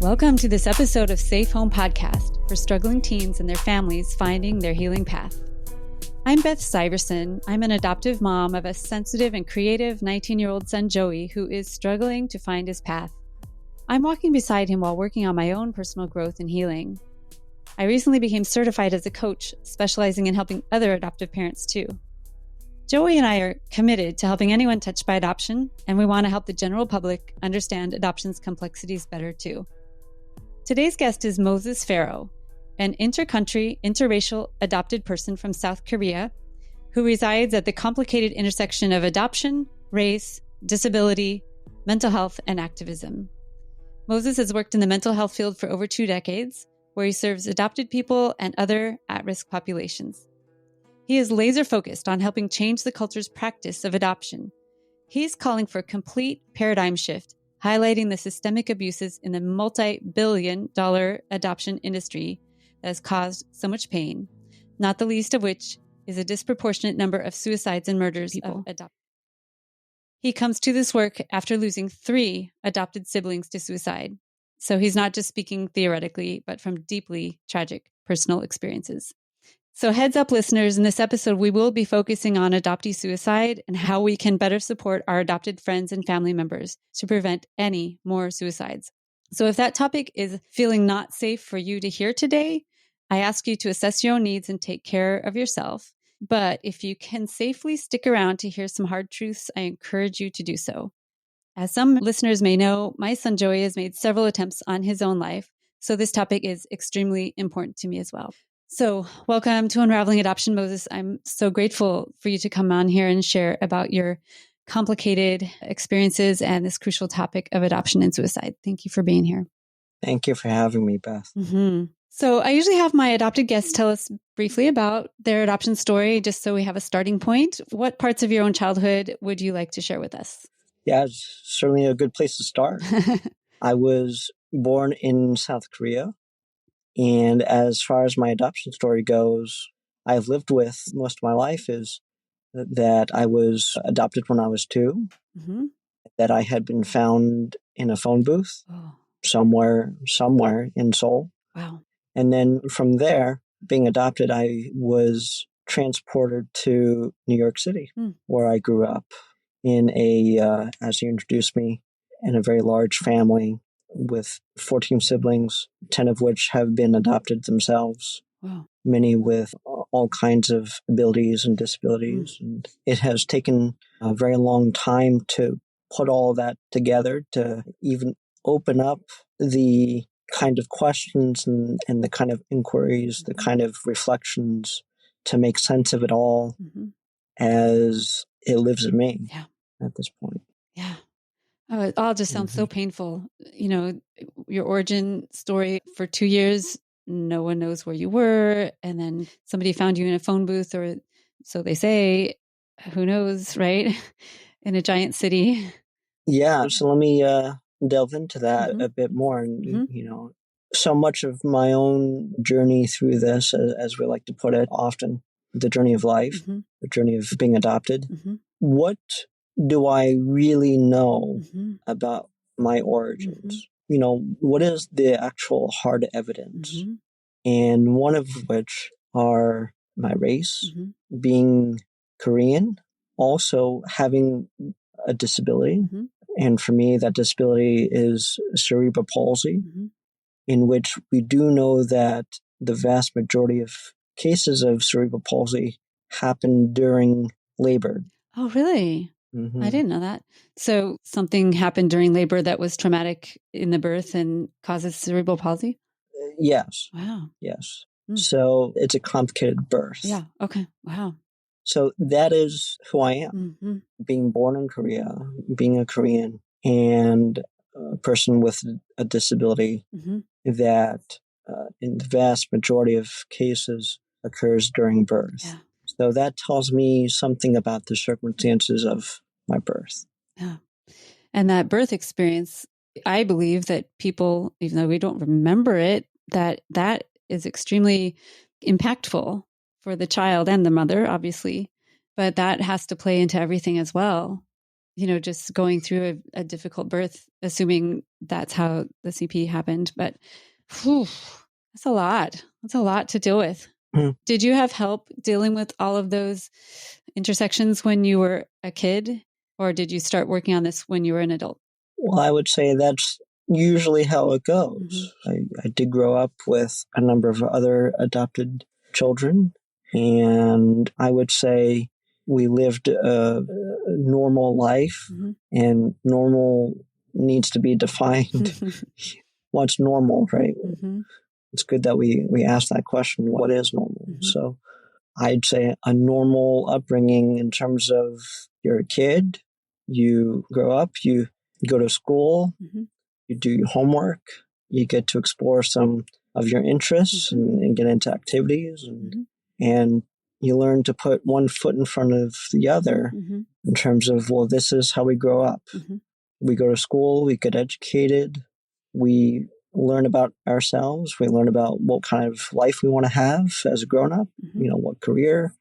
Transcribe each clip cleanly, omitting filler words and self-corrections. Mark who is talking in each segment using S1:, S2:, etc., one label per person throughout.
S1: Welcome to this episode of Safe Home Podcast for struggling teens and their families finding their healing path. I'm Beth Syverson. I'm an adoptive mom of a sensitive and creative 19-year-old son, Joey, who is struggling to find his path. I'm walking beside him while working on my own personal growth and healing. I recently became certified as a coach, specializing in helping other adoptive parents too. Joey and I are committed to helping anyone touched by adoption, and we want to help the general public understand adoption's complexities better too. Today's guest is Moses Farrow, an intercountry, interracial adopted person from South Korea who resides at the complicated intersection of adoption, race, disability, mental health, and activism. Moses has worked in the mental health field for over 2 decades, where he serves adopted people and other at-risk populations. He is laser-focused on helping change the culture's practice of adoption. He's calling for a complete paradigm shift, highlighting the systemic abuses in the multi-billion-dollar adoption industry that has caused so much pain, not the least of which is a disproportionate number of suicides and murders of adopted. He comes to this work after losing 3 adopted siblings to suicide. So he's not just speaking theoretically, but from deeply tragic personal experiences. So heads up, listeners, in this episode, we will be focusing on adoptee suicide and how we can better support our adopted friends and family members to prevent any more suicides. So if that topic is feeling not safe for you to hear today, I ask you to assess your own needs and take care of yourself. But if you can safely stick around to hear some hard truths, I encourage you to do so. As some listeners may know, my son Joey has made several attempts on his own life, so this topic is extremely important to me as well. So welcome to Unraveling Adoption, Moses. I'm so grateful for you to come on here and share about your complicated experiences and this crucial topic of adoption and suicide. Thank you for being here.
S2: Thank you for having me, Beth.
S1: Mm-hmm. So I usually have my adopted guests tell us briefly about their adoption story, just so we have a starting point. What parts of your own childhood would you like to share with us?
S2: Yeah, it's certainly a good place to start. I was born in South Korea. And as far as my adoption story goes, I've lived with most of my life is that I was adopted when I was 2, that I had been found in a phone booth somewhere in Seoul.
S1: Wow.
S2: And then from there, being adopted, I was transported to New York City, where I grew up in as you introduced me, in a very large family with 14 siblings, 10 of which have been adopted themselves, many with all kinds of abilities and disabilities. And it has taken a very long time to put all of that together, to even open up the kind of questions and the kind of inquiries, the kind of reflections to make sense of it all as it lives in me at this point.
S1: Yeah. Oh, it all just sounds so painful. You know, your origin story for 2 years, no one knows where you were. And then somebody found you in a phone booth, or so they say, who knows, right? In a giant city.
S2: Yeah. So let me delve into that a bit more. And, so much of my own journey through this, as we like to put it often, the journey of life, the journey of being adopted. What do I really know about my origins? What is the actual hard evidence? And one of which are my race, being Korean, also having a disability. And for me, that disability is cerebral palsy, in which we do know that the vast majority of cases of cerebral palsy happen during labor.
S1: Oh, really? I didn't know that. So something happened during labor that was traumatic in the birth and causes cerebral palsy?
S2: Yes.
S1: Wow.
S2: Yes. So it's a complicated birth.
S1: Yeah. Okay. Wow.
S2: So that is who I am. Being born in Korea, being a Korean, and a person with a disability that in the vast majority of cases occurs during birth.
S1: Yeah.
S2: So that tells me something about the circumstances of my birth.
S1: Yeah. And that birth experience, I believe that people, even though we don't remember it, that is extremely impactful for the child and the mother, obviously, but that has to play into everything as well. just going through a difficult birth, assuming that's how the CP happened. But whew, that's a lot. That's a lot to deal with. Mm. Did you have help dealing with all of those intersections when you were a kid, or did you start working on this when you were an adult?
S2: Well, I would say that's usually how it goes. Mm-hmm. I did grow up with a number of other adopted children, and I would say we lived a normal life, mm-hmm. and normal needs to be defined. What's normal, right? Mm-hmm. It's good that we ask that question, what is normal? Mm-hmm. So I'd say a normal upbringing in terms of you're a kid, you grow up, you go to school, mm-hmm. you do your homework, you get to explore some of your interests, mm-hmm. and get into activities, and you learn to put one foot in front of the other, mm-hmm. in terms of, well, this is how we grow up. Mm-hmm. We go to school, we get educated, we learn about ourselves, we learn about what kind of life we want to have as a grown-up, mm-hmm. What career,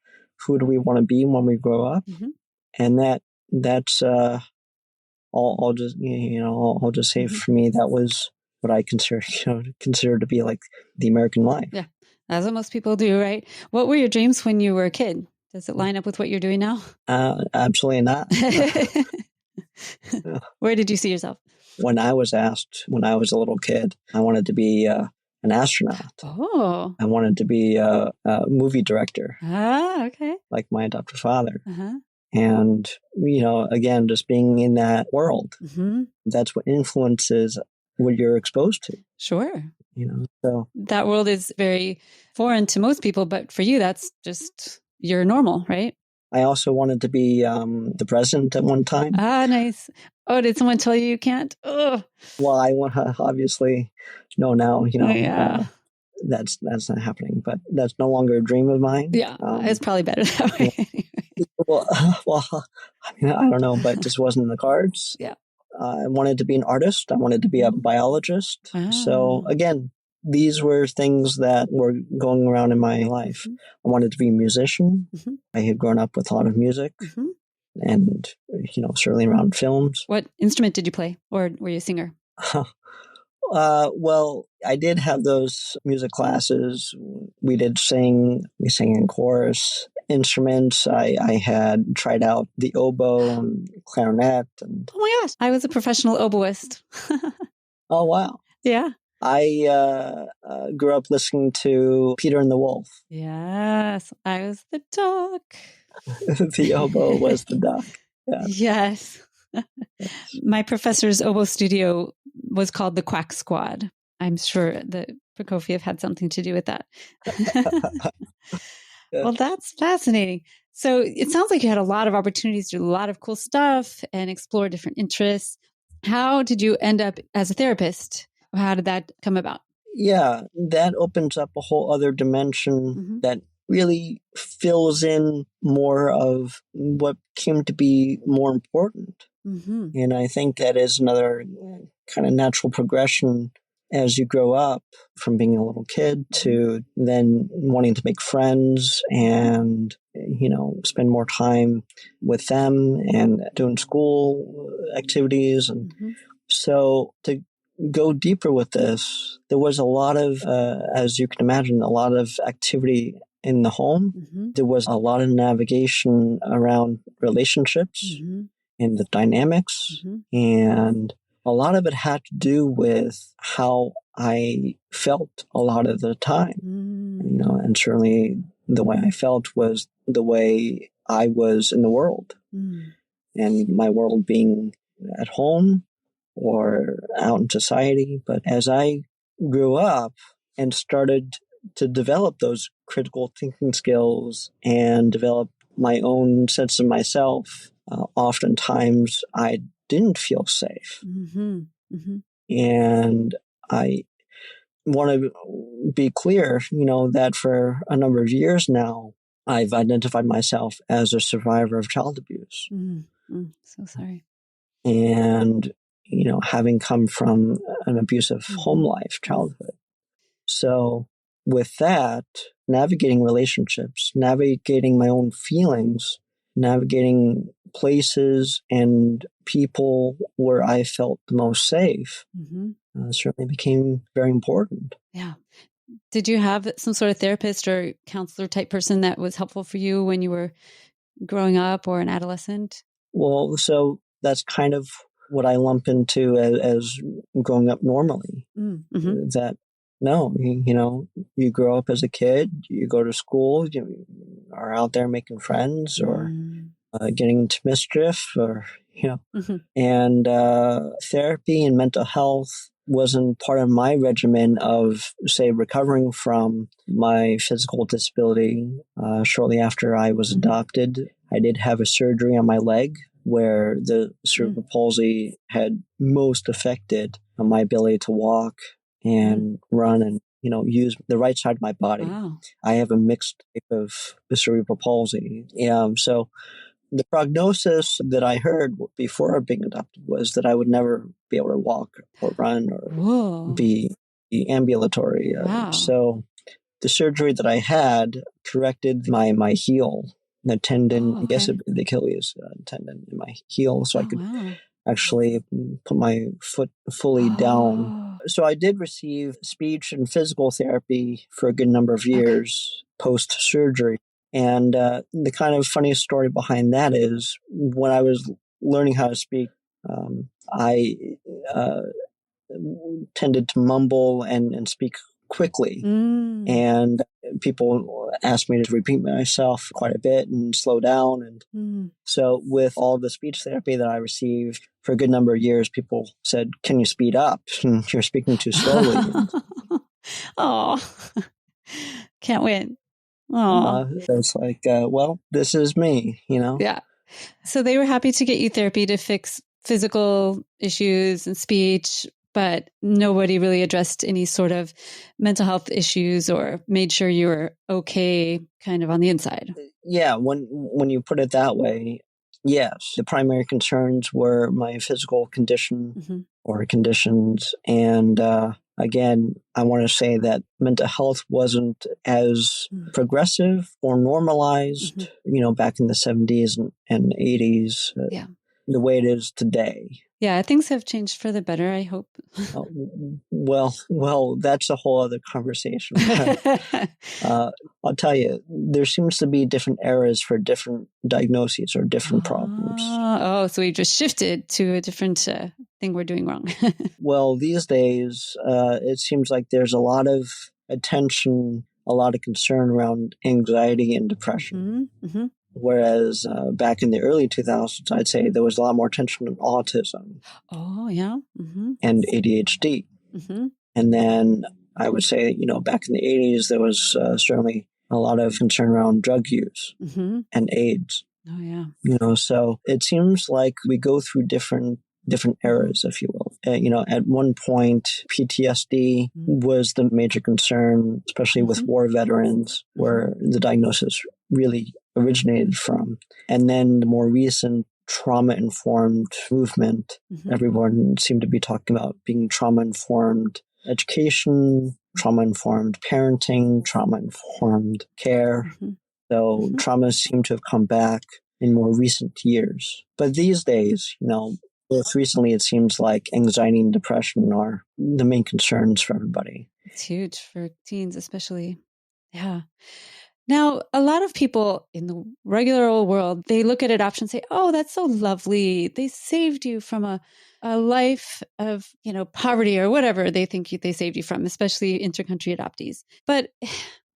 S2: who do we want to be when we grow up, mm-hmm. and that's I'll just say, mm-hmm. for me, that was what I consider to be like the American life.
S1: Yeah, that's what most people do, right? What were your dreams when you were a kid? Does it line up with what you're doing now?
S2: Absolutely not.
S1: Where did you see yourself?
S2: When I was asked, when I was a little kid, I wanted to be an astronaut.
S1: Oh.
S2: I wanted to be a movie director.
S1: Ah, okay.
S2: Like my adopted father. Uh-huh. And, again, just being in that world, mm-hmm. that's what influences what you're exposed to.
S1: Sure.
S2: So
S1: that world is very foreign to most people, but for you, that's just your normal, right?
S2: I also wanted to be the president at one time.
S1: Ah, nice. Oh, did someone tell you can't? Oh.
S2: Well, I want to obviously know now,
S1: yeah.
S2: That's not happening, but that's no longer a dream of mine.
S1: Yeah, it's probably better that way.
S2: Well, I don't know, but it just wasn't in the cards.
S1: Yeah.
S2: I wanted to be an artist. I wanted to be a biologist. Ah. So again, these were things that were going around in my life. Mm-hmm. I wanted to be a musician. Mm-hmm. I had grown up with a lot of music, mm-hmm. and, certainly around films.
S1: What instrument did you play, or were you a singer?
S2: Well, I did have those music classes. We did sing. We sang in chorus. Instruments, I had tried out the oboe and clarinet. And
S1: oh my gosh, I was a professional oboist.
S2: Oh, wow.
S1: Yeah.
S2: I grew up listening to Peter and the Wolf.
S1: Yes, I was the duck.
S2: The oboe was the duck. Yeah.
S1: Yes. My professor's oboe studio was called the Quack Squad. I'm sure that Prokofiev had something to do with that. Well, that's fascinating. So it sounds like you had a lot of opportunities to do a lot of cool stuff and explore different interests. How did you end up as a therapist? How did that come about?
S2: Yeah, that opens up a whole other dimension, mm-hmm. that really fills in more of what came to be more important. Mm-hmm. And I think that is another kind of natural progression as you grow up, from being a little kid to then wanting to make friends and, spend more time with them and doing school activities. And mm-hmm. so to go deeper with this, there was a lot of, as you can imagine, a lot of activity in the home. Mm-hmm. There was a lot of navigation around relationships, mm-hmm. and the dynamics, mm-hmm. and a lot of it had to do with how I felt a lot of the time. Mm. And certainly the way I felt was the way I was in the world. Mm. And my world being at home or out in society. But as I grew up and started to develop those critical thinking skills and develop my own sense of myself, oftentimes I didn't feel safe. Mm-hmm. Mm-hmm. And I want to be clear, that for a number of years now, I've identified myself as a survivor of child abuse.
S1: Mm-hmm. So sorry.
S2: And, having come from an abusive mm-hmm. home life, childhood. So with that, navigating relationships, navigating my own feelings, navigating places and people where I felt the most safe certainly became very important.
S1: Yeah. Did you have some sort of therapist or counselor type person that was helpful for you when you were growing up or an adolescent?
S2: Well, so that's kind of what I lump into as growing up normally. That no, you grow up as a kid, you go to school, you are out there making friends or getting into mischief, or and therapy and mental health wasn't part of my regimen of, say, recovering from my physical disability. Shortly after I was adopted, I did have a surgery on my leg where the cerebral palsy had most affected my ability to walk and run and, use the right side of my body.
S1: Wow.
S2: I have a mixed type of cerebral palsy. So the prognosis that I heard before being adopted was that I would never be able to walk or run or be ambulatory.
S1: Wow.
S2: So the surgery that I had corrected my heel, the tendon, I guess it'd be the Achilles tendon in my heel, so I could actually put my foot fully down. So I did receive speech and physical therapy for a good number of years post-surgery. And the kind of funniest story behind that is when I was learning how to speak, I tended to mumble and speak quickly. And people asked me to repeat myself quite a bit and slow down. And so with all the speech therapy that I received for a good number of years, people said, "Can you speed up? You're speaking too slowly."
S1: Oh, can't win. Oh,
S2: it's like, well, this is me,
S1: Yeah. So they were happy to get you therapy to fix physical issues and speech, but nobody really addressed any sort of mental health issues or made sure you were okay kind of on the inside.
S2: Yeah, when you put it that way, yes. The primary concerns were my physical condition or conditions. And again, I want to say that mental health wasn't as progressive or normalized, back in the 70s and 80s, the way it is today.
S1: Yeah, things have changed for the better, I hope.
S2: Well, that's a whole other conversation. I'll tell you, there seems to be different eras for different diagnoses or different problems.
S1: Oh, so we've just shifted to a different thing we're doing wrong.
S2: Well, these days, it seems like there's a lot of attention, a lot of concern around anxiety and depression. Whereas back in the early 2000s, I'd say there was a lot more attention on autism.
S1: Oh, yeah.
S2: And ADHD. And then I would say, back in the 80s, there was certainly a lot of concern around drug use and AIDS.
S1: Oh, yeah.
S2: So it seems like we go through different eras, if you will. At one point, PTSD was the major concern, especially with war veterans, where the diagnosis really originated from. And then the more recent trauma-informed movement, everyone seemed to be talking about being trauma-informed education, trauma-informed parenting, trauma-informed care. So traumas seem to have come back in more recent years. But these days, most recently, it seems like anxiety and depression are the main concerns for everybody.
S1: It's huge for teens, especially. Yeah. Now, a lot of people in the regular old world, they look at adoption and say, "Oh, that's so lovely. They saved you from a life of, poverty or whatever they think they saved you from," especially intercountry adoptees. But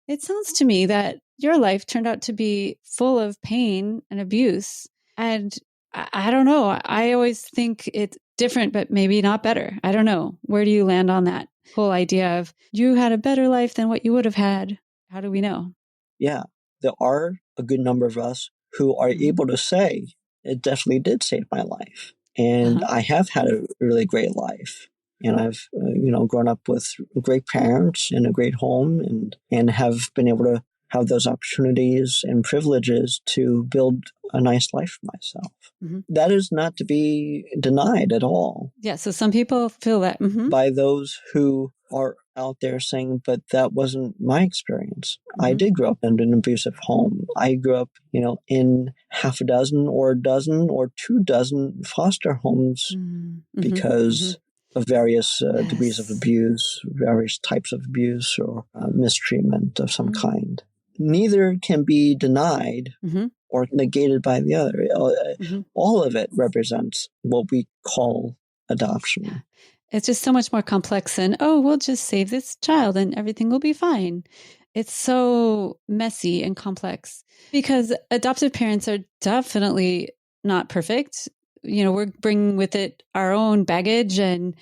S1: it sounds to me that your life turned out to be full of pain and abuse. And I don't know. I always think it's different, but maybe not better. I don't know. Where do you land on that whole idea of you had a better life than what you would have had? How do we know?
S2: Yeah, there are a good number of us who are able to say it definitely did save my life. And I have had a really great life. And I've, grown up with great parents in a great home and have been able to have those opportunities and privileges to build a nice life for myself. That is not to be denied at all.
S1: Yeah, so some people feel that.
S2: By those who are out there saying, but that wasn't my experience. I did grow up in an abusive home. I grew up, in half a dozen or a dozen or 24 foster homes because of various degrees of abuse, various types of abuse or mistreatment of some kind. Neither can be denied or negated by the other. All of it represents what we call adoption.
S1: Yeah. It's just so much more complex than, we'll just save this child and everything will be fine. It's so messy and complex because adoptive parents are definitely not perfect. We're bringing with it our own baggage and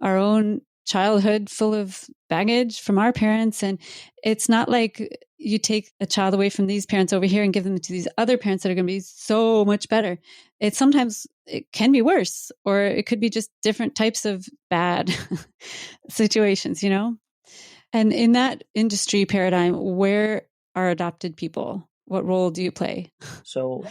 S1: our own childhood full of baggage from our parents. And it's not like you take a child away from these parents over here and give them to these other parents that are going to be so much better. Sometimes it can be worse, or it could be just different types of bad situations, And in that industry paradigm, where are adopted people? What role do you play?
S2: So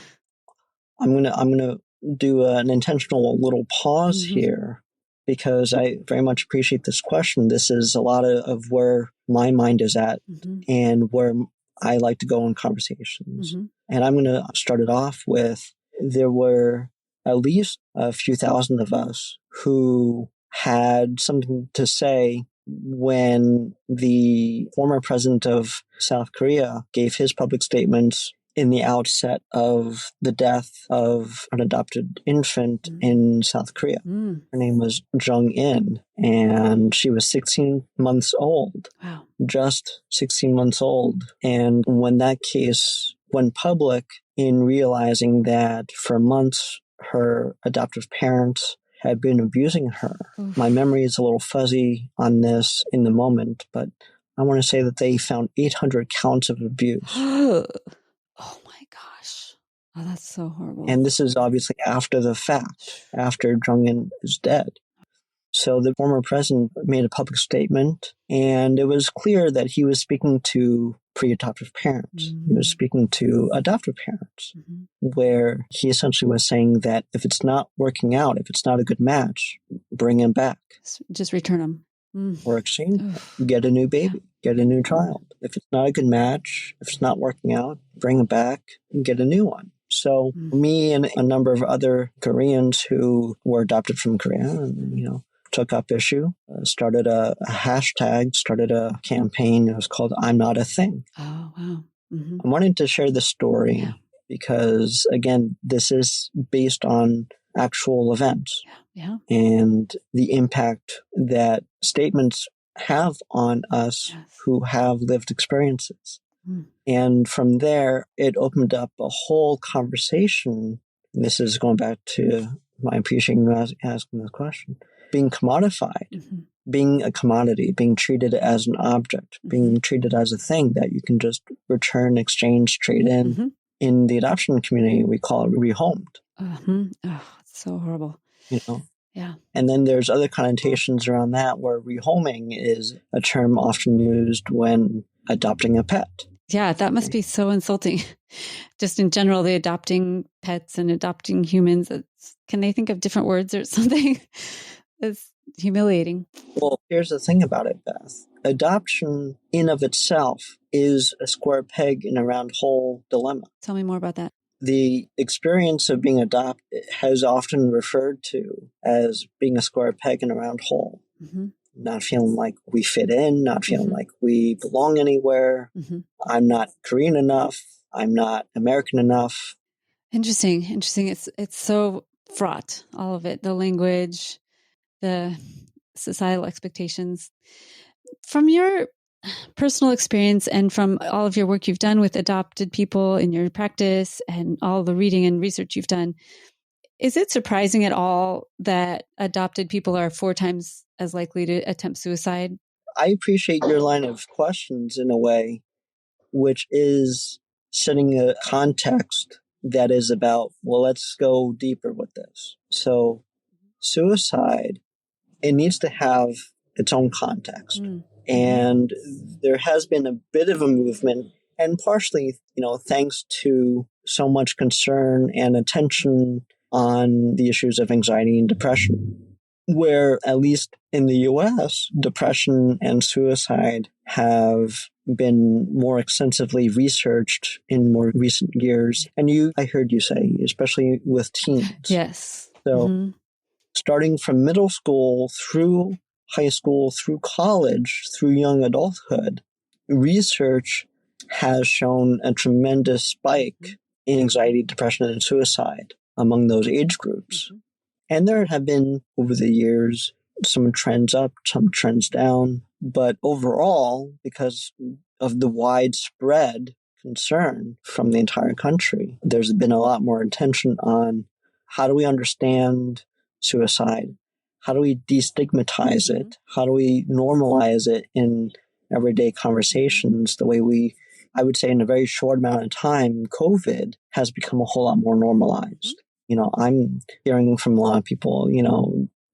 S2: I'm gonna do an intentional little pause here, because I very much appreciate this question. This is a lot of where my mind is at and where I like to go in conversations. And I'm going to start it off with, there were at least a few thousand of us who had something to say when the former president of South Korea gave his public statements in the outset of the death of an adopted infant in South Korea. Her name was Jung-in, and she was 16 months old.
S1: Wow.
S2: Just 16 months old. And when that case went public, in realizing that for months her adoptive parents had been abusing her. My memory is a little fuzzy on this in the moment, but I want to say that they found 800 counts of abuse.
S1: Oh my gosh. Oh, that's so horrible.
S2: And this is obviously after the fact, after Jung-in is dead. So the former president made a public statement, and it was clear that he was speaking to pre-adoptive parents. He was speaking to adoptive parents, where he essentially was saying that if it's not working out, if it's not a good match, bring him back.
S1: Just return him.
S2: Or exchange him. Get a new baby. Get a new child. If it's not a good match, if it's not working out, bring him back and get a new one. So me and a number of other Koreans who were adopted from Korea, and, took up issue, started a hashtag, started a campaign. It was called I'm Not a Thing.
S1: Oh, wow.
S2: I wanted to share this story because, again, this is based on actual events and the impact that statements have on us who have lived experiences. And from there, it opened up a whole conversation. This is going back to my appreciating you asking this question. Being commodified, being a commodity, being treated as an object, being treated as a thing that you can just return, exchange, trade in. In the adoption community, we call it rehomed.
S1: Oh, it's so horrible. Yeah.
S2: And then there's other connotations around that, where rehoming is a term often used when adopting a pet.
S1: Yeah, that must be so insulting. Just in general, the adopting pets and adopting humans, can they think of different words or something? It's humiliating.
S2: Well, here's the thing about it, Beth. Adoption in of itself is a square peg in a round hole dilemma.
S1: Tell me more about that.
S2: The experience of being adopted has often referred to as being a square peg in a round hole. Not feeling like we fit in, not feeling like we belong anywhere. I'm not Korean enough. I'm not American enough.
S1: Interesting. It's so fraught, all of it, the language, the societal expectations. From your personal experience and from all of your work you've done with adopted people in your practice and all the reading and research you've done, is it surprising at all that adopted people are 4 times as likely to attempt suicide?
S2: I appreciate your line of questions in a way, which is setting a context that is about, well, let's go deeper with this. So suicide, it needs to have its own context. And there has been a bit of a movement, and partially, thanks to so much concern and attention on the issues of anxiety and depression. where, at least in the US, depression and suicide have been more extensively researched in more recent years. And I heard you say, especially with teens.
S1: Yes.
S2: So starting from middle school through high school, through college, through young adulthood, research has shown a tremendous spike in anxiety, depression, and suicide among those age groups. And there have been, over the years, some trends up, some trends down. But overall, because of the widespread concern from the entire country, there's been a lot more attention on how do we understand suicide? How do we destigmatize it? How do we normalize it in everyday conversations the way I would say in a very short amount of time, COVID has become a whole lot more normalized. I'm hearing from a lot of people,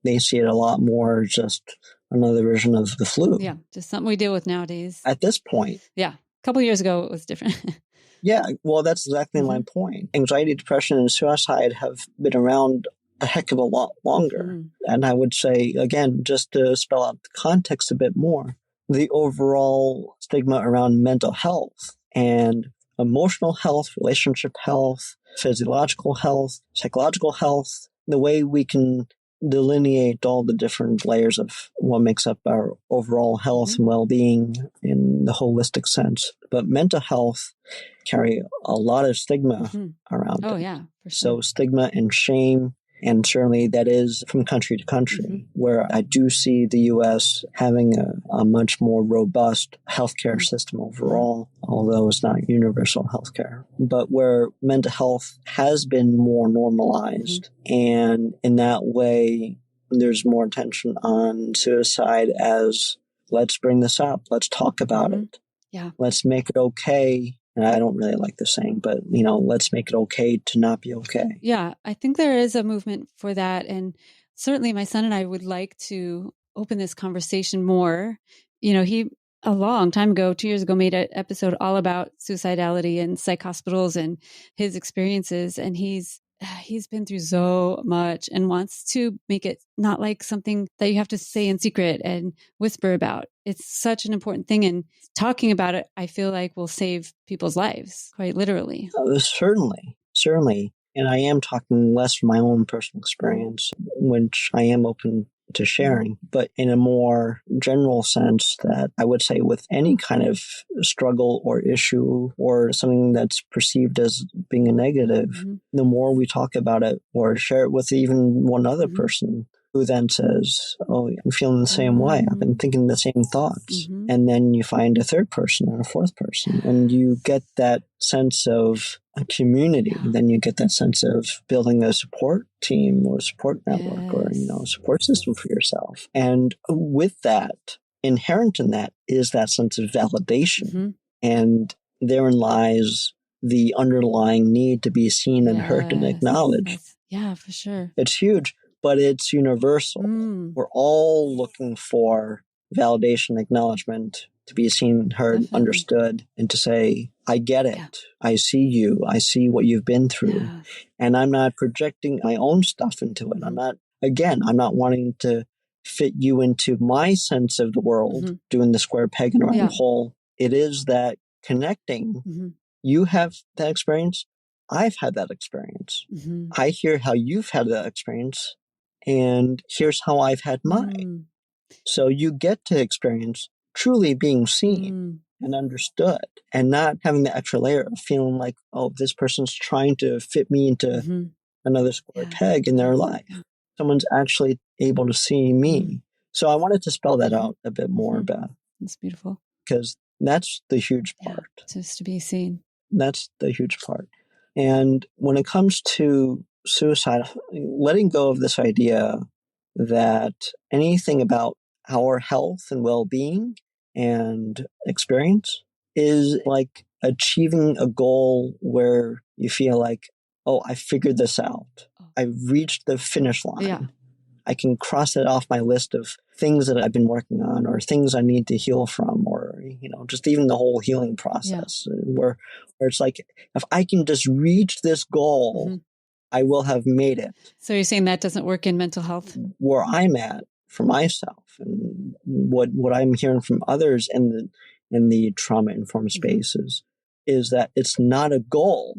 S2: they see it a lot more just another version of the flu.
S1: Yeah, just something we deal with nowadays.
S2: At this point.
S1: Yeah. A couple of years ago, it was different.
S2: Yeah, well, that's exactly my point. Anxiety, depression, and suicide have been around a heck of a lot longer. And I would say, again, just to spell out the context a bit more, the overall stigma around mental health and emotional health, relationship health, physiological health, psychological health, the way we can delineate all the different layers of what makes up our overall health and well-being in the holistic sense. But mental health carry a lot of stigma around it.
S1: Oh, yeah, for sure.
S2: So stigma and shame, and certainly that is from country to country, where I do see the U.S. having a much more robust healthcare system overall, although it's not universal healthcare, but where mental health has been more normalized. And in that way, there's more attention on suicide as, let's bring this up, let's talk about it.
S1: Yeah.
S2: Let's make it okay. And I don't really like the saying, but, let's make it okay to not be okay.
S1: Yeah, I think there is a movement for that. And certainly my son and I would like to open this conversation more. He, a long time ago, 2 years ago, made an episode all about suicidality and psych hospitals and his experiences. And he's been through so much and wants to make it not like something that you have to say in secret and whisper about. It's such an important thing. And talking about it, I feel like will save people's lives, quite literally.
S2: Certainly. And I am talking less from my own personal experience, which I am open to sharing, but in a more general sense that I would say with any kind of struggle or issue or something that's perceived as being a negative, the more we talk about it or share it with even one other person who then says, oh, I'm feeling the same way. I've been thinking the same thoughts. And then you find a third person and a fourth person, and you get that sense of a community. Then you get that sense of building a support team or support network or, a support system for yourself. And with that, inherent in that is that sense of validation. And therein lies the underlying need to be seen and heard and acknowledged.
S1: Yeah, for sure.
S2: It's huge. But it's universal. We're all looking for validation, acknowledgement, to be seen, heard, understood, and to say, I get it. Yeah. I see you. I see what you've been through. Yeah. And I'm not projecting my own stuff into it. I'm not wanting to fit you into my sense of the world, doing the square peg in a round hole. It is that connecting. You have that experience. I've had that experience. I hear how you've had that experience. And here's how I've had mine. So you get to experience truly being seen and understood and not having the extra layer of feeling like, oh, this person's trying to fit me into another square peg in their life. Someone's actually able to see me. So I wanted to spell that out a bit more, Beth.
S1: That's beautiful.
S2: Because that's the huge part.
S1: Just to be seen.
S2: That's the huge part. And when it comes to suicide, letting go of this idea that anything about our health and well-being and experience is like achieving a goal where you feel like, oh, I figured this out. I've reached the finish line. Yeah. I can cross it off my list of things that I've been working on or things I need to heal from, or, just even the whole healing process where it's like, if I can just reach this goal, I will have made it.
S1: So you're saying that doesn't work in mental health?
S2: Where I'm at for myself, and what I'm hearing from others in the trauma-informed spaces, is that it's not a goal.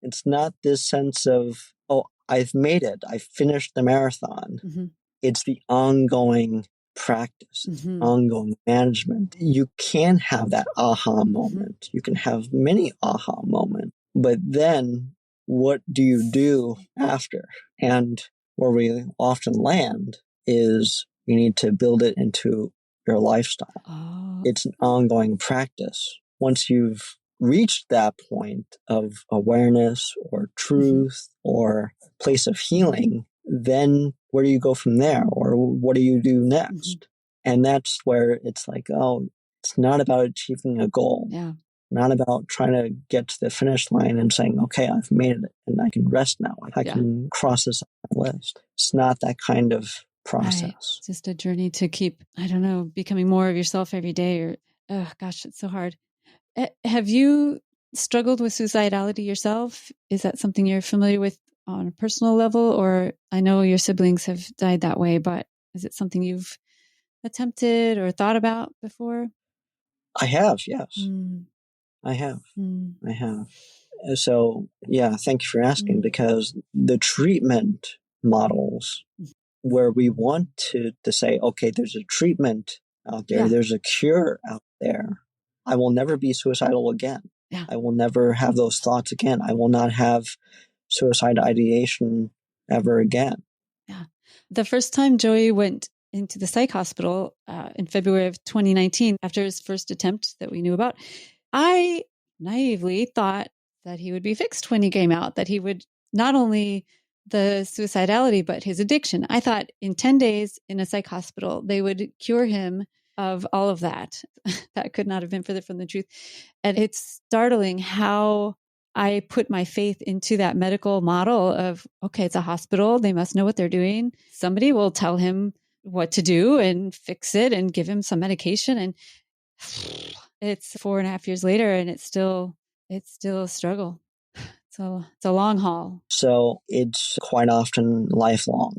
S2: It's not this sense of, oh, I've made it, I finished the marathon. It's the ongoing practice, ongoing management. You can have that aha moment. You can have many aha moments, but then what do you do after? And where we often land is you need to build it into your lifestyle. It's an ongoing practice. Once you've reached that point of awareness or truth or place of healing, then where do you go from there? Or what do you do next? And that's where it's like, oh, it's not about achieving a goal. Not about trying to get to the finish line and saying, okay, I've made it and I can rest now. I can cross this off my list. It's not that kind of process.
S1: Right. It's just a journey to keep, I don't know, becoming more of yourself every day. Or, oh gosh, it's so hard. Have you struggled with suicidality yourself? Is that something you're familiar with on a personal level? Or I know your siblings have died that way, but is it something you've attempted or thought about before?
S2: I have, yes. I have. I have. So, yeah, thank you for asking, because the treatment models where we want to say, okay, there's a treatment out there, there's a cure out there. I will never be suicidal again. I will never have those thoughts again. I will not have suicide ideation ever again.
S1: The first time Joey went into the psych hospital in February of 2019, after his first attempt that we knew about, I naively thought that he would be fixed when he came out, that he would not only the suicidality, but his addiction. I thought in 10 days in a psych hospital, they would cure him of all of that. That could not have been further from the truth. And it's startling how I put my faith into that medical model of, okay, it's a hospital. They must know what they're doing. Somebody will tell him what to do and fix it and give him some medication. And it's 4.5 years later and it's still a struggle. So it's a long haul.
S2: So it's quite often lifelong.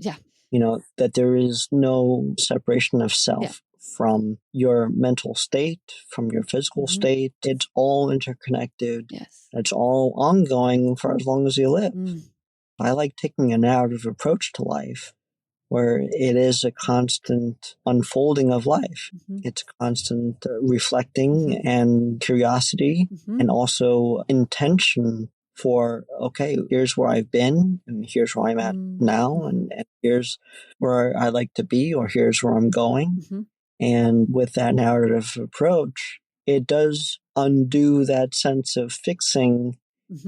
S2: That there is no separation of self from your mental state, from your physical state. It's all interconnected. It's all ongoing for as long as you live. I like taking a narrative approach to life, where it is a constant unfolding of life. It's constant reflecting and curiosity, and also intention for, okay, here's where I've been, and here's where I'm at now, and here's where I like to be, or here's where I'm going. And with that narrative approach, it does undo that sense of fixing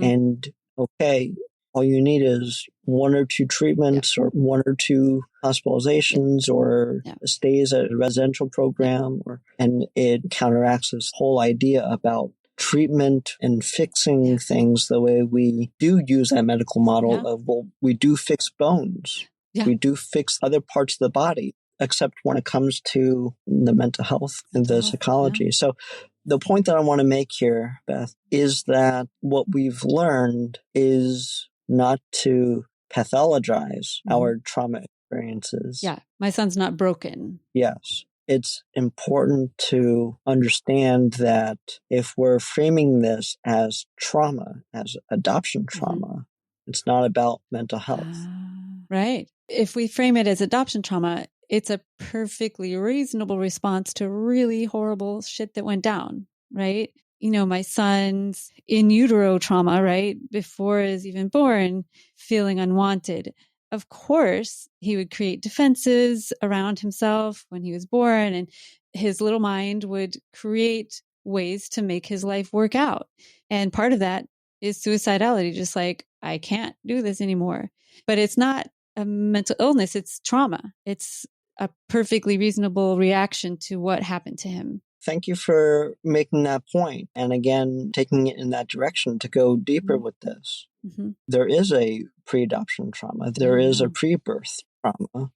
S2: and, okay, all you need is 1 or 2 treatments or 1 or 2 hospitalizations or stays at a residential program, and it counteracts this whole idea about treatment and fixing things the way we do use that medical model of, well, we do fix bones. We do fix other parts of the body, except when it comes to the mental health and the psychology. So the point that I want to make here, Beth, is that what we've learned is not to pathologize our trauma experiences.
S1: My son's not broken.
S2: Yes. It's important to understand that if we're framing this as trauma, as adoption trauma, it's not about mental health.
S1: Right. If we frame it as adoption trauma, it's a perfectly reasonable response to really horrible shit that went down, right? My son's in utero trauma, right? Before he was even born, feeling unwanted. Of course, he would create defenses around himself when he was born, and his little mind would create ways to make his life work out. And part of that is suicidality, just like, I can't do this anymore. But it's not a mental illness, it's trauma. It's a perfectly reasonable reaction to what happened to him.
S2: Thank you for making that point. And again, taking it in that direction to go deeper with this. There is a pre-adoption trauma. There is a pre-birth trauma.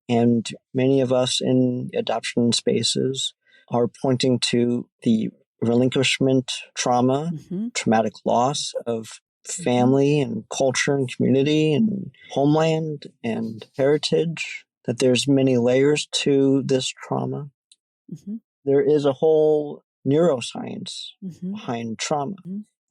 S2: And many of us in adoption spaces are pointing to the relinquishment trauma, traumatic loss of family and culture and community and homeland and heritage, that there's many layers to this trauma. There is a whole neuroscience behind trauma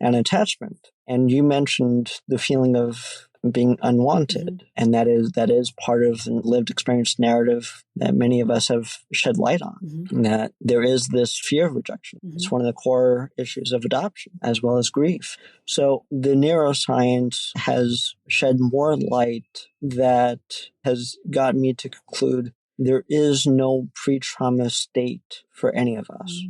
S2: and attachment. And you mentioned the feeling of being unwanted. And that is part of the lived experience narrative that many of us have shed light on, that there is this fear of rejection. It's one of the core issues of adoption, as well as grief. So the neuroscience has shed more light that has gotten me to conclude there is no pre-trauma state for any of us.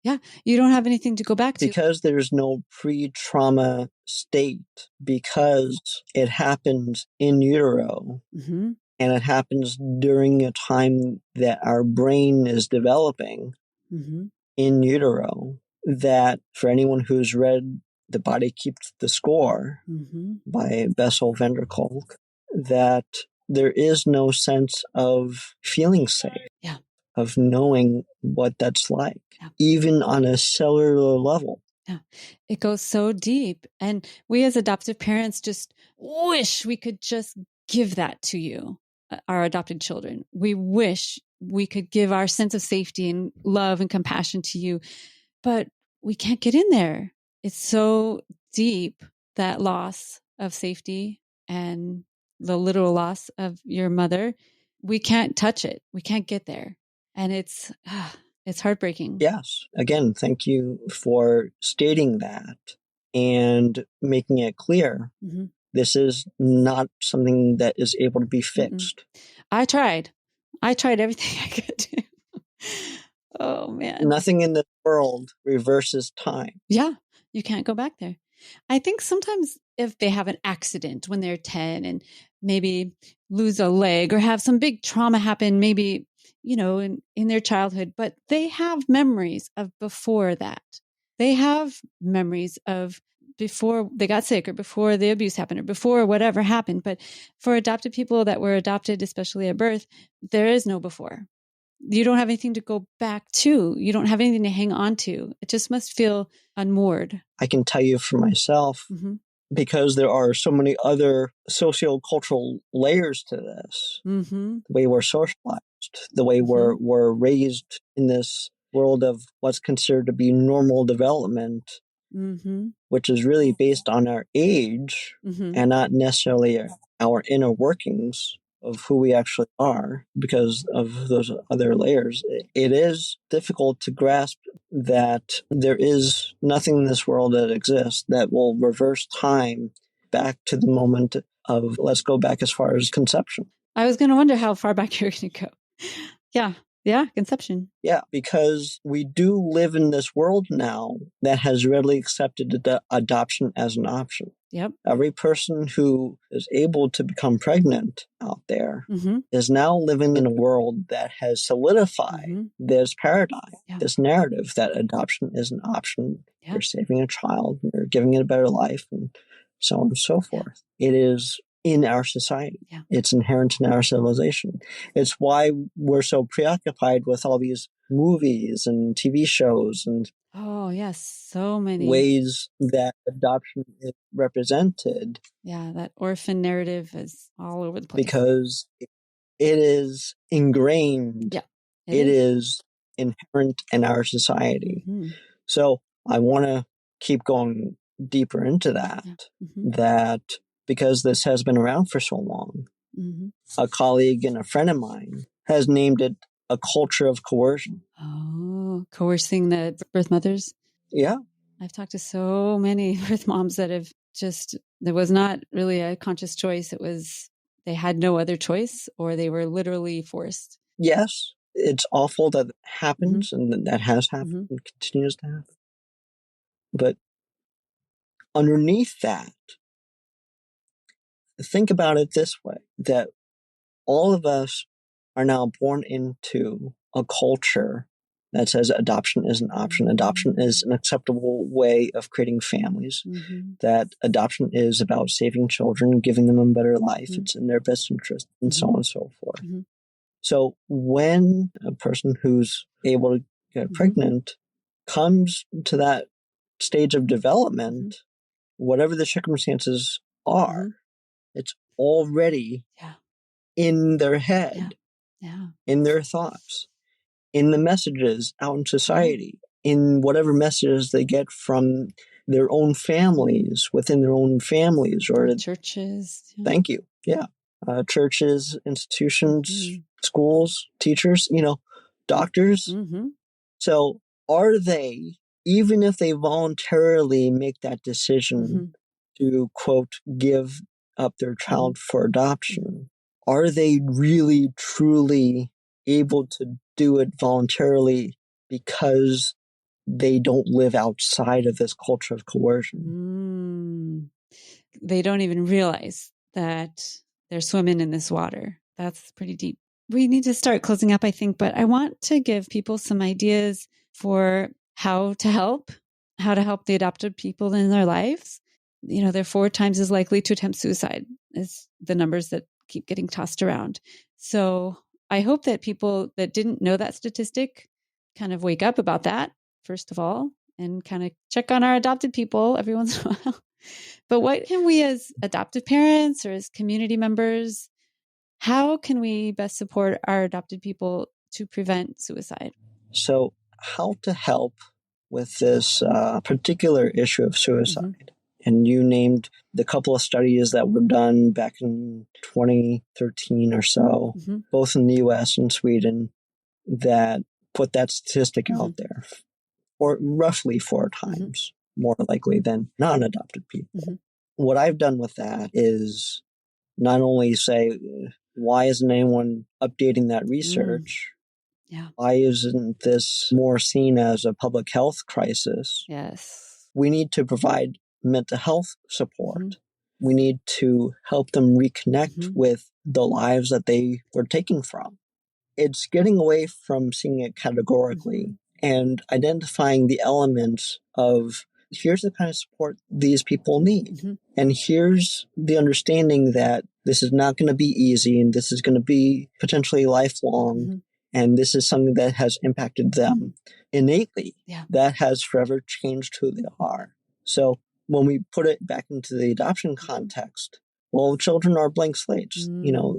S1: Yeah, you don't have anything to go back to.
S2: Because there's no pre-trauma state, because it happens in utero, and it happens during a time that our brain is developing in utero, that for anyone who's read The Body Keeps the Score by Bessel van der Kolk, that there is no sense of feeling safe.
S1: Yeah.
S2: Of knowing what that's like, even on a cellular level.
S1: Yeah, it goes so deep. And we as adoptive parents just wish we could just give that to you, our adopted children. We wish we could give our sense of safety and love and compassion to you, but we can't get in there. It's so deep, that loss of safety and the literal loss of your mother. We can't touch it. We can't get there. And it's heartbreaking.
S2: Yes. Again, thank you for stating that and making it clear. This is not something that is able to be fixed.
S1: I tried everything I could do. Oh, man.
S2: Nothing in this world reverses time.
S1: Yeah. You can't go back there. I think sometimes if they have an accident when they're 10 and maybe lose a leg or have some big trauma happen, maybe, in their childhood, but they have memories of before that. They have memories of before they got sick or before the abuse happened or before whatever happened. But for adopted people that were adopted, especially at birth, there is no before. You don't have anything to go back to. You don't have anything to hang on to. It just must feel unmoored.
S2: I can tell you for myself, because there are so many other sociocultural layers to this. The way we're socialized, the way we're raised in this world of what's considered to be normal development, which is really based on our age and not necessarily our inner workings of who we actually are because of those other layers. It is difficult to grasp that there is nothing in this world that exists that will reverse time back to the moment of, let's go back as far as conception.
S1: I was going to wonder how far back you're going to go. Yeah, conception.
S2: Yeah, because we do live in this world now that has readily accepted adoption as an option.
S1: Yep.
S2: Every person who is able to become pregnant out there is now living in a world that has solidified this paradigm, this narrative that adoption is an option. You're saving a child, you're giving it a better life, and so on and so forth. It is in our society. It's inherent in our civilization. It's why we're so preoccupied with all these movies and TV shows and
S1: so many
S2: ways that adoption is represented.
S1: Yeah, that orphan narrative is all over the place.
S2: Because it is ingrained.
S1: Yeah,
S2: it is inherent in our society. So I want to keep going deeper into that, that because this has been around for so long, a colleague and a friend of mine has named it a culture of coercion.
S1: Oh, coercing the birth mothers?
S2: Yeah.
S1: I've talked to so many birth moms that have there was not really a conscious choice. It was, they had no other choice or they were literally forced.
S2: Yes, it's awful that happens and that has happened and continues to happen. But underneath that, think about it this way, that all of us are now born into a culture that says adoption is an option. Adoption is an acceptable way of creating families, that adoption is about saving children, giving them a better life. It's in their best interest, and so on and so forth. So when a person who's able to get pregnant comes to that stage of development, whatever the circumstances are, it's already in their head, in their thoughts, in the messages out in society, in whatever messages they get from their own families, within their own families, or
S1: churches.
S2: Thank you. Yeah. Churches, institutions, schools, teachers, doctors. So are they, even if they voluntarily make that decision to, quote, give up their child for adoption, are they really, truly able to do it voluntarily because they don't live outside of this culture of coercion?
S1: They don't even realize that they're swimming in this water. That's pretty deep. We need to start closing up, I think, but I want to give people some ideas for how to help the adopted people in their lives. They're 4 times as likely to attempt suicide as the numbers that keep getting tossed around. So I hope that people that didn't know that statistic kind of wake up about that, first of all, and kind of check on our adopted people every once in a while. But what can we as adoptive parents or as community members, how can we best support our adopted people to prevent suicide?
S2: So how to help with this particular issue of suicide? And you named the couple of studies that were done back in 2013 or so, both in the US and Sweden, that put that statistic out there, or roughly 4 times more likely than non-adopted people. What I've done with that is not only say, why isn't anyone updating that research? Why isn't this more seen as a public health crisis?
S1: Yes.
S2: We need to provide mental health support. We need to help them reconnect with the lives that they were taken from. It's getting away from seeing it categorically and identifying the elements of, here's the kind of support these people need. And here's the understanding that this is not going to be easy, and this is going to be potentially lifelong. And this is something that has impacted them innately. That has forever changed who they are. So when we put it back into the adoption context, well, children are blank slates.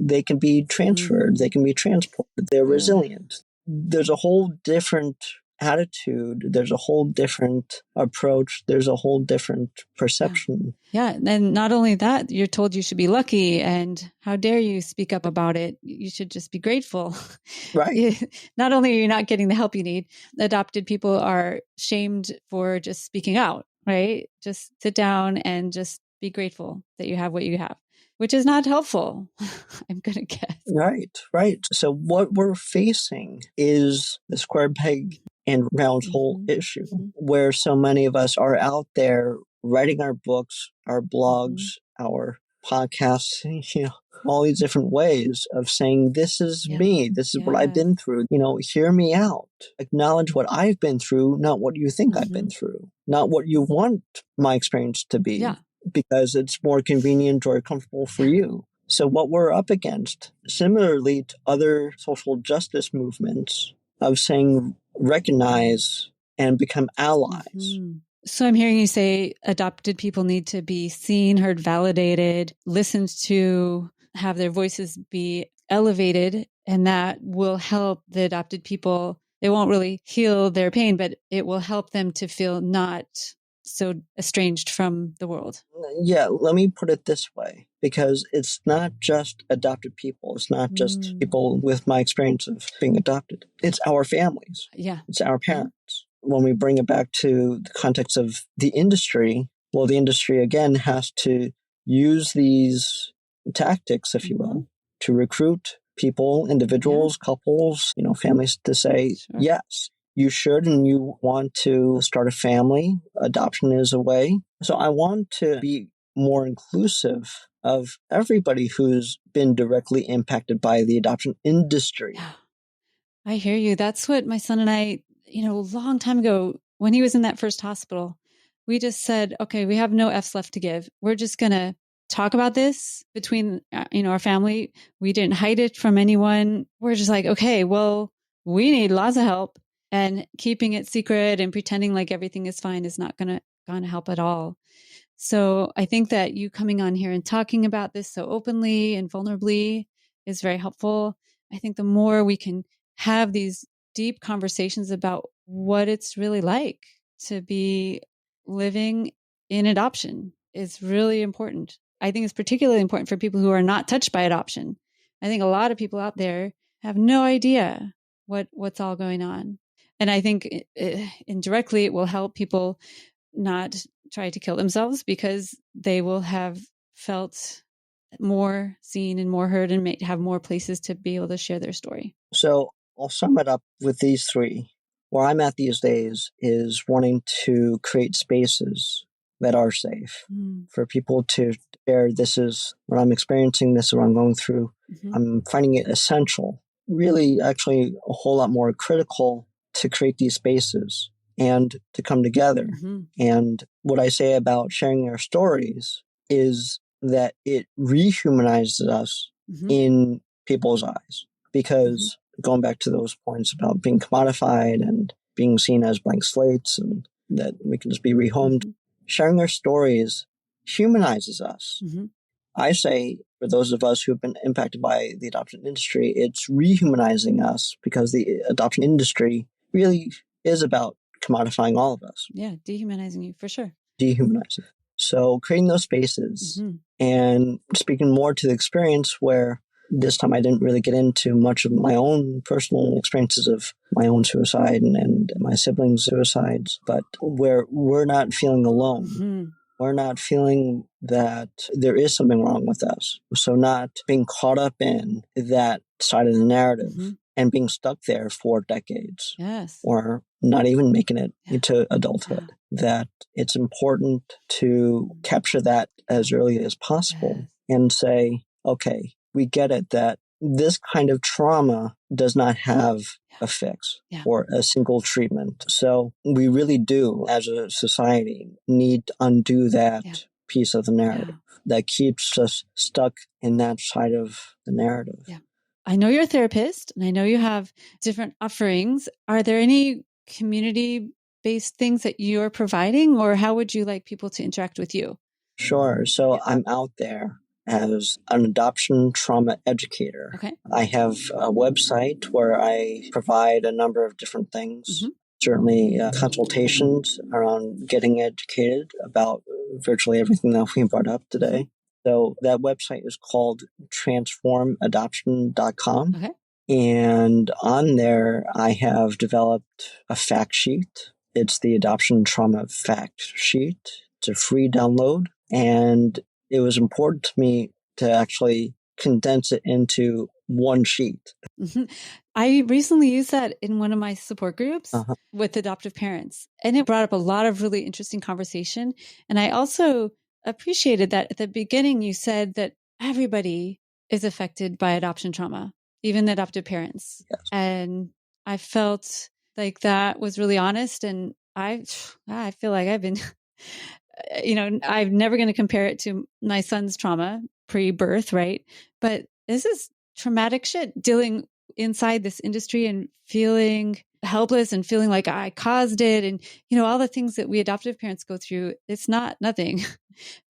S2: They can be transferred. They can be transported. They're resilient. There's a whole different attitude. There's a whole different approach. There's a whole different perception.
S1: Yeah. And not only that, you're told you should be lucky, and how dare you speak up about it? You should just be grateful.
S2: Right.
S1: Not only are you not getting the help you need, adopted people are shamed for just speaking out, right? Just sit down and just be grateful that you have what you have, which is not helpful, I'm going to guess.
S2: Right. So what we're facing is the square peg and round hole issue, where so many of us are out there writing our books, our blogs, our podcasts, all these different ways of saying, this is me, this is what I've been through, hear me out, acknowledge what I've been through, not what you think I've been through, not what you want my experience to be, because it's more convenient or comfortable for you. So what we're up against, similarly to other social justice movements, of saying, recognize and become allies.
S1: So I'm hearing you say adopted people need to be seen, heard, validated, listened to, have their voices be elevated, and that will help the adopted people. It won't really heal their pain, but it will help them to feel not so estranged from the world.
S2: Yeah, let me put it this way, because it's not just adopted people. It's not just people with my experience of being adopted. It's our families.
S1: Yeah.
S2: It's our parents. When we bring it back to the context of the industry, well, the industry, again, has to use these tactics, if you will, to recruit people, individuals, couples, families, to say, yes, you should, and you want to start a family. Adoption is a way. So I want to be more inclusive of everybody who's been directly impacted by the adoption industry.
S1: Yeah. I hear you. That's what my son and I, a long time ago, when he was in that first hospital, we just said, okay, we have no F's left to give. We're just going to talk about this between, our family. We didn't hide it from anyone. We're just like, okay, well, we need lots of help, and keeping it secret and pretending like everything is fine is not going to help at all. So I think that you coming on here and talking about this so openly and vulnerably is very helpful. I think the more we can have these deep conversations about what it's really like to be living in adoption is really important. I think it's particularly important for people who are not touched by adoption. I think a lot of people out there have no idea what's all going on. And I think indirectly it will help people not try to kill themselves because they will have felt more seen and more heard and may have more places to be able to share their story.
S2: So I'll sum it up with these three. Where I'm at these days is wanting to create spaces that are safe for people to share, this is what I'm experiencing, this is what I'm going through. I'm finding it essential, really actually a whole lot more critical to create these spaces and to come together. And what I say about sharing our stories is that it rehumanizes us in people's eyes. Because going back to those points about being commodified and being seen as blank slates and that we can just be rehomed, sharing our stories humanizes us. I say, for those of us who have been impacted by the adoption industry, it's rehumanizing us because the adoption industry really is about commodifying all of us.
S1: Yeah, dehumanizing you, for sure.
S2: Dehumanizing. So creating those spaces and speaking more to the experience where this time I didn't really get into much of my own personal experiences of my own suicide and my siblings' suicides, but where we're not feeling alone. We're not feeling that there is something wrong with us. So not being caught up in that side of the narrative and being stuck there for decades. Or not even making it into adulthood. That it's important to capture that as early as possible and say, okay, we get it that this kind of trauma does not have a fix or a single treatment. So we really do, as a society, need to undo that piece of the narrative that keeps us stuck in that side of the narrative.
S1: I know you're a therapist and I know you have different offerings. Are there any community-based things that you're providing, or how would you like people to interact with you?
S2: Sure. So I'm out there as an adoption trauma educator. I have a website where I provide a number of different things. Certainly consultations around getting educated about virtually everything that we brought up today. So that website is called transformadoption.com. And on there, I have developed a fact sheet. It's the Adoption Trauma Fact Sheet. It's a free download. And it was important to me to actually condense it into one sheet.
S1: I recently used that in one of my support groups with adoptive parents, and it brought up a lot of really interesting conversation. And I also appreciated that at the beginning you said that everybody is affected by adoption trauma, even the adoptive parents. And I felt like that was really honest. And I feel like I've been... I'm never going to compare it to my son's trauma pre-birth, right? But this is traumatic shit, dealing inside this industry and feeling helpless and feeling like I caused it. And, all the things that we adoptive parents go through, it's not nothing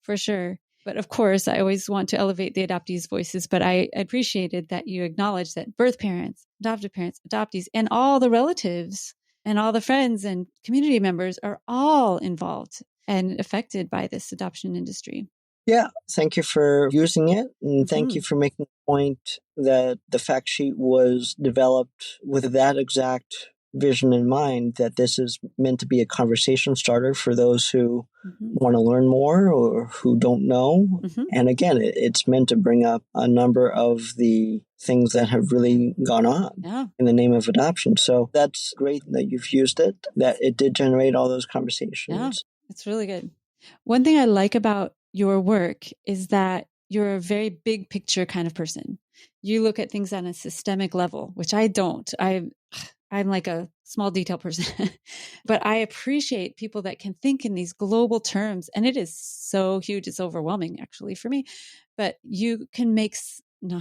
S1: for sure. But of course, I always want to elevate the adoptees' voices, but I appreciated that you acknowledged that birth parents, adoptees, and all the relatives and all the friends and community members are all involved and affected by this adoption industry.
S2: Yeah, thank you for using it. And thank you for making the point that the fact sheet was developed with that exact vision in mind, that this is meant to be a conversation starter for those who want to learn more or who don't know. And again, it's meant to bring up a number of the things that have really gone on in the name of adoption. So that's great that you've used it, that it did generate all those conversations.
S1: It's really good. One thing I like about your work is that you're a very big picture kind of person. You look at things on a systemic level, which I don't. I'm like a small detail person, but I appreciate people that can think in these global terms. And it is so huge. It's overwhelming actually for me, but you can you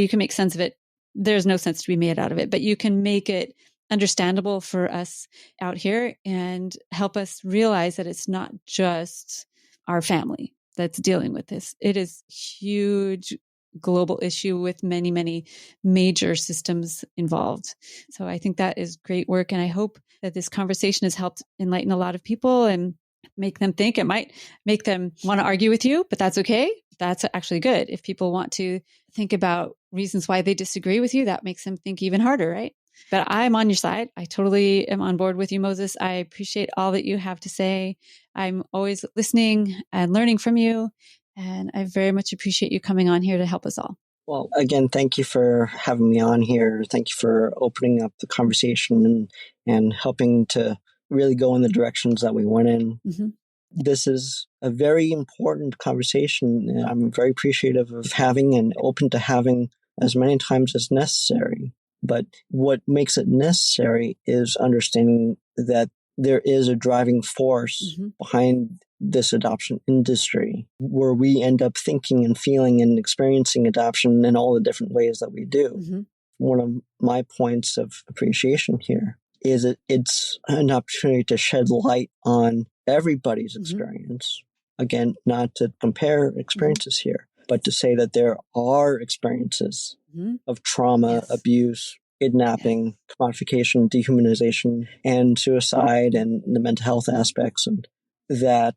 S1: can make sense of it. There's no sense to be made out of it, but you can make it understandable for us out here and help us realize that it's not just our family that's dealing with this. It is huge global issue with many, many major systems involved. So I think that is great work. And I hope that this conversation has helped enlighten a lot of people and make them think. It might make them want to argue with you, but that's okay. That's actually good. If people want to think about reasons why they disagree with you, that makes them think even harder, right? But I'm on your side. I totally am on board with you, Moses. I appreciate all that you have to say. I'm always listening and learning from you. And I very much appreciate you coming on here to help us all.
S2: Well, again, thank you for having me on here. Thank you for opening up the conversation and helping to really go in the directions that we went in. Mm-hmm. This is a very important conversation. I'm very appreciative of having and open to having as many times as necessary. But what makes it necessary is understanding that there is a driving force mm-hmm. behind this adoption industry, where we end up thinking and feeling and experiencing adoption in all the different ways that we do. Mm-hmm. One of my points of appreciation here is it's an opportunity to shed light on everybody's experience. Mm-hmm. Again, not to compare experiences mm-hmm. here, but to say that there are experiences mm-hmm. of trauma, abuse, kidnapping, commodification, dehumanization, and suicide, and the mental health aspects. And that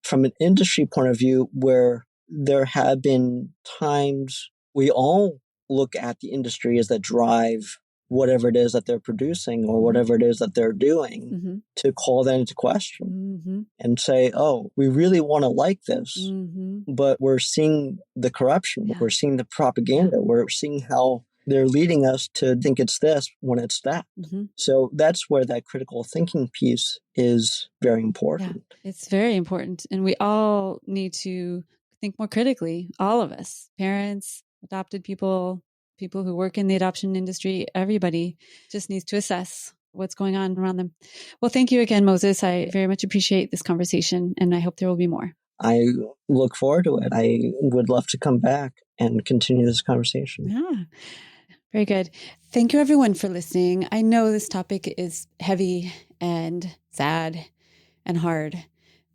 S2: from an industry point of view, where there have been times we all look at the industry as that drive whatever it is that they're producing or whatever it is that they're doing mm-hmm. to call that into question mm-hmm. and say, oh, we really want to like this, mm-hmm. but we're seeing the corruption, we're seeing the propaganda, we're seeing how they're leading us to think it's this when it's that. Mm-hmm. So that's where that critical thinking piece is very important.
S1: Yeah, it's very important. And we all need to think more critically, all of us, parents, adopted people who work in the adoption industry, everybody just needs to assess what's going on around them. Well, thank you again, Moses. I very much appreciate this conversation, and I hope there will be more.
S2: I look forward to it. I would love to come back and continue this conversation.
S1: Yeah, very good. Thank you, everyone, for listening. I know this topic is heavy and sad and hard,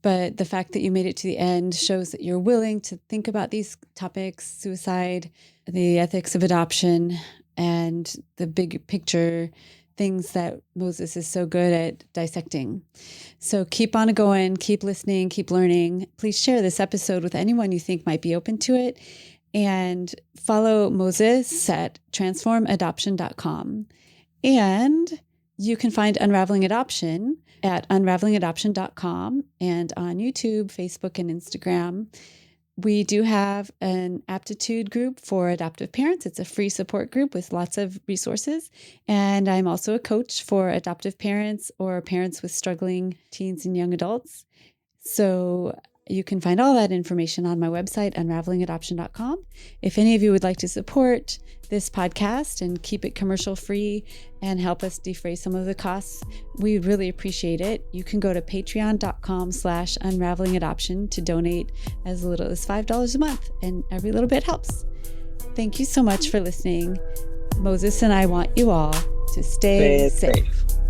S1: but the fact that you made it to the end shows that you're willing to think about these topics, suicide, the ethics of adoption, and the big picture things that Moses is so good at dissecting. So keep on going, keep listening, keep learning. Please share this episode with anyone you think might be open to it. And follow Moses at transformadoption.com. And you can find Unraveling Adoption at unravelingadoption.com and on YouTube, Facebook, and Instagram. We do have an aptitude group for adoptive parents. It's a free support group with lots of resources. And I'm also a coach for adoptive parents or parents with struggling teens and young adults. So you can find all that information on my website, unravelingadoption.com. If any of you would like to support this podcast and keep it commercial free and help us defray some of the costs, we really appreciate it. You can go to patreon.com/unravelingadoption to donate as little as $5 a month, and every little bit helps. Thank you so much for listening. Moses and I want you all to stay safe.